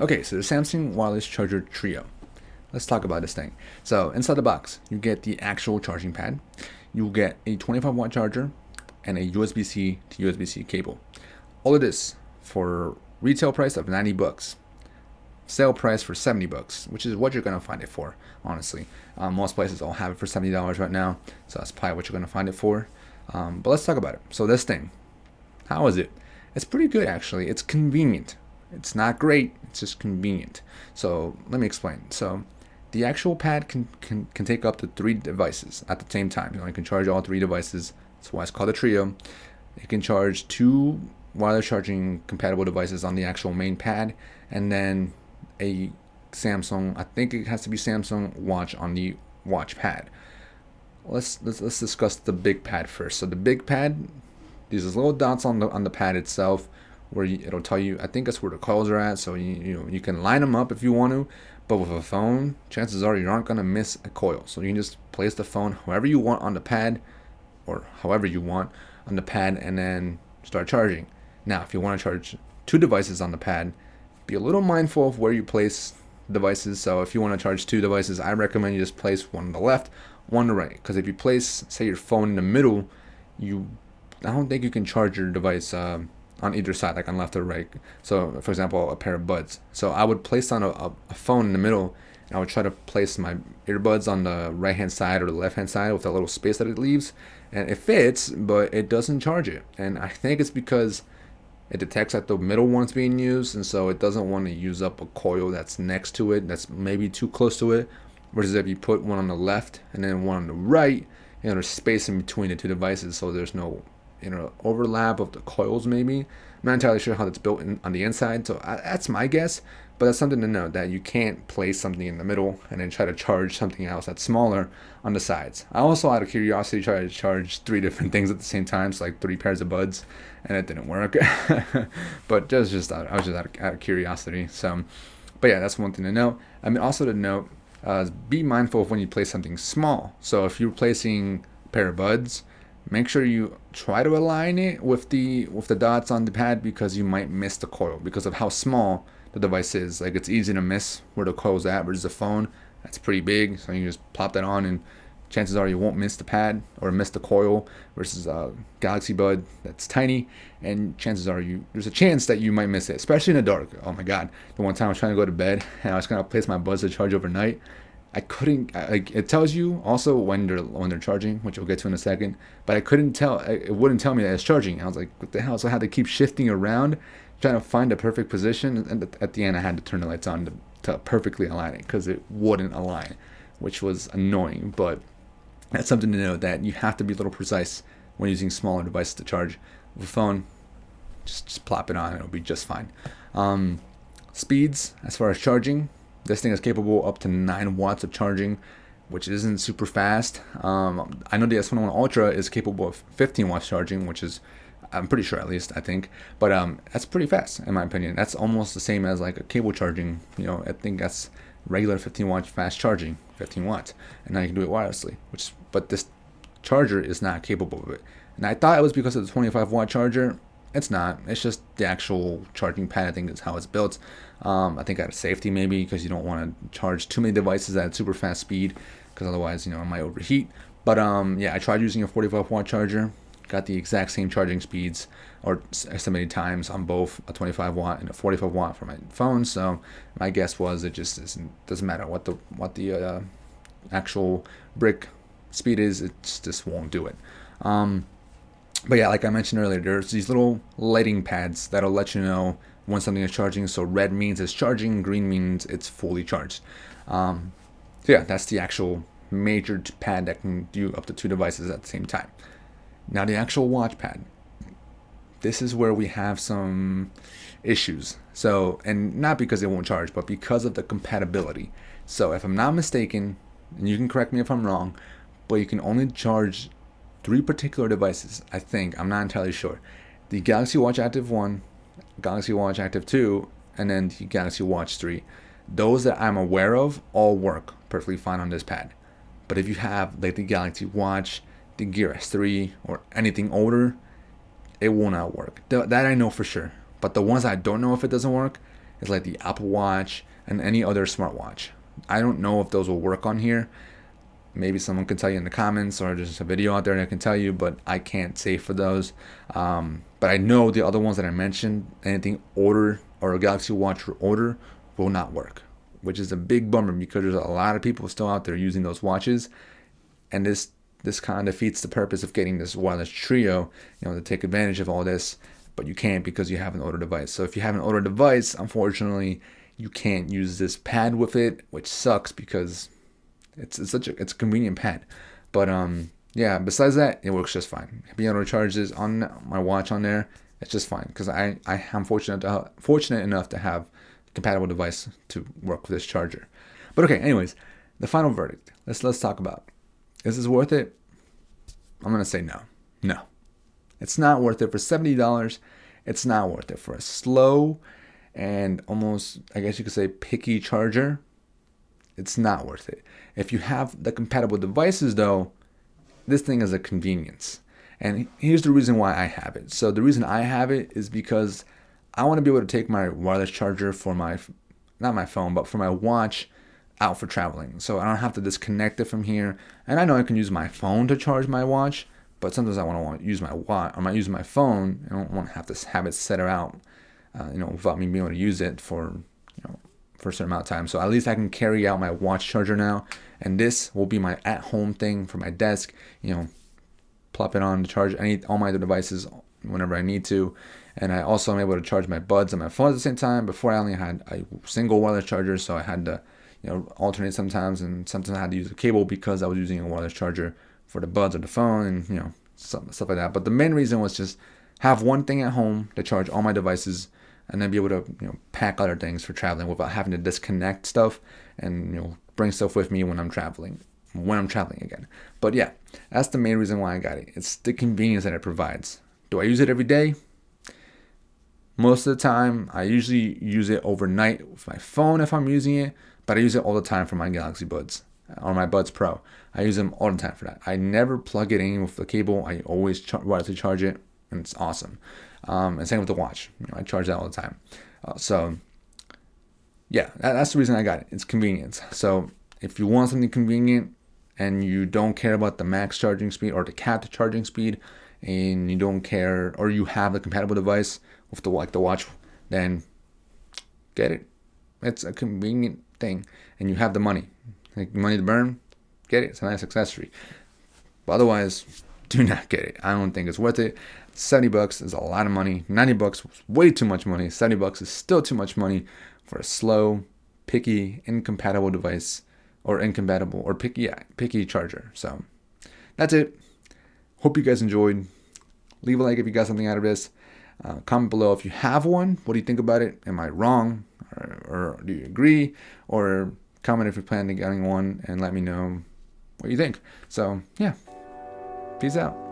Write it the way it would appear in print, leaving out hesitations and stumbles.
Okay, so the Samsung Wireless Charger Trio. Let's talk about this thing. So inside the box, you get the actual charging pad. You get a 25-watt charger and a USB-C to USB-C cable. All of this for retail price of $90. Sale price for $70, which is what you're gonna find it for, honestly. Most places don't have it for $70 right now, so that's probably what you're gonna find it for. But let's talk about it. So this thing, how is it? It's pretty good actually. It's convenient. It's not great. It's just convenient. So let me explain. So the actual pad can take up to 3 devices at the same time. You can charge all 3 devices. That's why it's called a trio. It can charge 2 wireless charging compatible devices on the actual main pad, and then a Samsung, I think it has to be Samsung watch on the watch pad. Let's discuss the big pad first. So the big pad, these little dots on the pad itself, where it'll tell you, I think that's where the coils are at. So you can line them up if you want to, but with a phone, chances are you aren't gonna miss a coil. So you can just place the phone however you want on the pad, or however you want on the pad, and then start charging. Now, if you want to charge 2 devices on the pad, be a little mindful of where you place devices. So if you want to charge 2 devices, I recommend you just place one on the left, one on the right. Because if you place, say, your phone in the middle, I don't think you can charge your device on either side, like on left or right. So, for example, a pair of buds. So I would place on a phone in the middle, and I would try to place my earbuds on the right-hand side or the left-hand side with that little space that it leaves. And it fits, but it doesn't charge it. And I think it's because it detects that the middle one's being used, and so it doesn't want to use up a coil that's next to it, that's maybe too close to it. Versus if you put one on the left and then one on the right, there's space in between the 2 devices, so there's no overlap of the coils. Maybe I'm not entirely sure how that's built on the inside, so that's my guess. But that's something to note, that you can't place something in the middle and then try to charge something else that's smaller on the sides. I also, out of curiosity, tried to charge 3 different things at the same time, so like 3 pairs of buds, and it didn't work. But I was just out of curiosity. So, but yeah, that's one thing to note. I mean, also to note, be mindful of when you place something small. So if you're placing a pair of buds, make sure you try to align it with the dots on the pad, because you might miss the coil because of how small the device is. Like, it's easy to miss where the coil's at versus the phone. That's pretty big, so you just plop that on, and chances are you won't miss the pad or miss the coil, versus a Galaxy Bud that's tiny, and chances are there's a chance that you might miss it, especially in the dark. Oh my god, the one time I was trying to go to bed and I was gonna place my buds to charge overnight. I couldn't. It tells you also when they're charging, which we'll get to in a second. But I couldn't tell. It wouldn't tell me that it's charging. I was like, "What the hell?" So I had to keep shifting around, trying to find a perfect position. And at the end, I had to turn the lights on to perfectly align it, because it wouldn't align, which was annoying. But that's something to know, that you have to be a little precise when using smaller devices to charge. With a phone, just plop it on. It'll be just fine. Speeds as far as charging. This thing is capable up to 9 watts of charging, which isn't super fast. I know the S21 Ultra is capable of 15 watts charging, which is, I'm pretty sure, at least, I think. But that's pretty fast, in my opinion. That's almost the same as like a cable charging. I think that's regular 15 watt fast charging, 15 watts. And now you can do it wirelessly. But this charger is not capable of it. And I thought it was because of the 25-watt charger. It's not. It's just the actual charging pad, I think, is how it's built. I think out of safety, maybe, because you don't want to charge too many devices at super fast speed, because otherwise, it might overheat. But yeah, I tried using a 45-watt charger. Got the exact same charging speeds, or estimated times, on both a 25-watt and a 45-watt for my phone. So my guess was it just doesn't matter what the actual brick speed is. It just won't do it. But yeah, like I mentioned earlier, there's these little lighting pads that'll let you know when something is charging. So red means it's charging, green means it's fully charged. So yeah, that's the actual major pad that can do up to 2 devices at the same time. Now the actual watch pad. This is where we have some issues. So, and not because it won't charge, but because of the compatibility. So if I'm not mistaken, and you can correct me if I'm wrong, but you can only charge 3 particular devices, I think. I'm not entirely sure. The Galaxy Watch Active 1, Galaxy Watch Active 2, and then the Galaxy Watch 3. Those that I'm aware of all work perfectly fine on this pad. But if you have like the Galaxy Watch, the Gear S3, or anything older, it will not work. That I know for sure. But the ones I don't know if it doesn't work, is like the Apple Watch and any other smartwatch. I don't know if those will work on here. Maybe someone can tell you in the comments, or there's a video out there that can tell you, but I can't say for those. But I know the other ones that I mentioned, anything Order or a Galaxy Watch Order, will not work, which is a big bummer because there's a lot of people still out there using those watches, and this kind of defeats the purpose of getting this wireless trio, to take advantage of all this. But you can't because you have an older device. So if you have an older device, unfortunately, you can't use this pad with it, which sucks because it's a convenient pad. But yeah, besides that, it works just fine. Being able to charge this on my watch on there, it's just fine because I'm fortunate enough to have a compatible device to work with this charger. But okay, anyways, the final verdict. Let's talk about, is this worth it? I'm gonna say no. No, it's not worth it for $70. It's not worth it for a slow and almost, I guess you could say, picky charger. It's not worth it. If you have the compatible devices, though, this thing is a convenience. And here's the reason why I have it. So the reason I have it is because I want to be able to take my wireless charger for not my phone, but for my watch out for traveling. So I don't have to disconnect it from here. And I know I can use my phone to charge my watch, but sometimes I want to use my watch, or I use my phone. I don't want to have to have it set out, without me being able to use it for a certain amount of time. So at least I can carry out my watch charger now, and this will be my at-home thing for my desk. Plop it on to charge all my other devices whenever I need to. And I also am able to charge my buds and my phone at the same time. Before, I only had a single wireless charger, so I had to alternate sometimes, and sometimes I had to use a cable because I was using a wireless charger for the buds or the phone, and stuff like that. But the main reason was just have one thing at home to charge all my devices, and then be able to pack other things for traveling without having to disconnect stuff and bring stuff with me when I'm traveling again. But yeah, that's the main reason why I got it. It's the convenience that it provides. Do I use it every day? Most of the time. I usually use it overnight with my phone if I'm using it, but I use it all the time for my Galaxy Buds or my Buds Pro. I use them all the time for that. I never plug it in with the cable. I always wirelessly charge it, and it's awesome. And same with the watch. I charge that all the time. So yeah, that's the reason I got it. It's convenience. So if you want something convenient and you don't care about the max charging speed or the capped charging speed, and you don't care, or you have a compatible device with the watch, then get it. It's a convenient thing, and you have the money to burn. Get it. It's a nice accessory. But otherwise, do not get it. I don't think it's worth it. $70 is a lot of money. $90 was way too much money. $70 is still too much money for a slow, picky, incompatible device, or picky charger. So that's it. Hope you guys enjoyed. Leave a like if you got something out of this. Comment below if you have one. What do you think about it? Am I wrong, or do you agree? Or comment if you're planning on getting one and let me know what you think. So yeah, peace out.